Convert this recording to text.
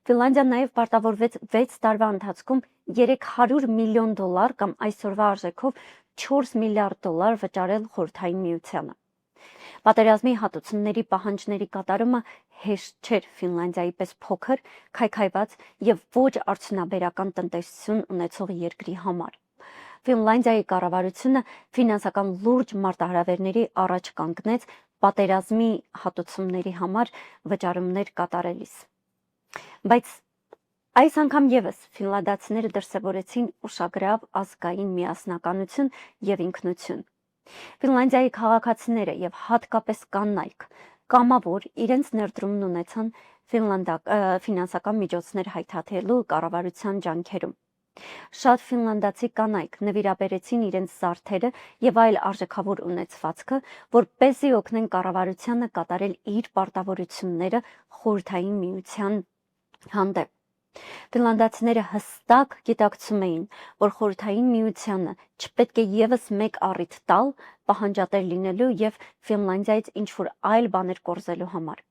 Ֆինլանդիան նաև պարտավորվեց 6 տարվա ընթացքում $300 միլիոն կամ այսօրվա արժեքով $4 միլիարդ վճարել Խորհրդային Միությանը։ Պատերազմի հատուցումների պահանջների կատարումը հեշտ չէր Ֆինլանդիայի պես փոքր, քայքայված եւ ոչ արդյունաբերական տնտեսություն ունեցող երկրի համար։ Ֆինլանդիայի կառավարությունը ֆինանսական լուրջ մարտահրավերների առաջ կանգնեց պատերազմի հատուցումների համար վճարումներ կատարելիս։ Բայց այս անգամ եւս ֆինլանդացիները դրսևորեցին ուշագրավ ազգային միասնականություն եւ ինքնություն։ Ֆինլանդիայի քաղաքացիները եւ հատկապես կանայք կամավոր իրենց ներդրումն ունեցան ֆինանսական միջոցներ հայթաթելու կառավարության ջանքերում։ Շատ ֆինլանդացի կանայք նվիրաբերեցին իրենց զարդերը եւ այլ արժեքավոր ունեցվածքը, որպեսզի օգնեն կառավարությանը կատարել իր պարտավորությունները Խորհրդային Միության հանդեպ։ Ֆինլանդացիները հստակ գիտակցում էին, որ Խորհրդային Միությանը չպետք է եւս մեկ առիթ տալ պահանջատեր լինելու եւ Ֆինլանդիայից ինչ-որ այլ բաներ կորզելու համար։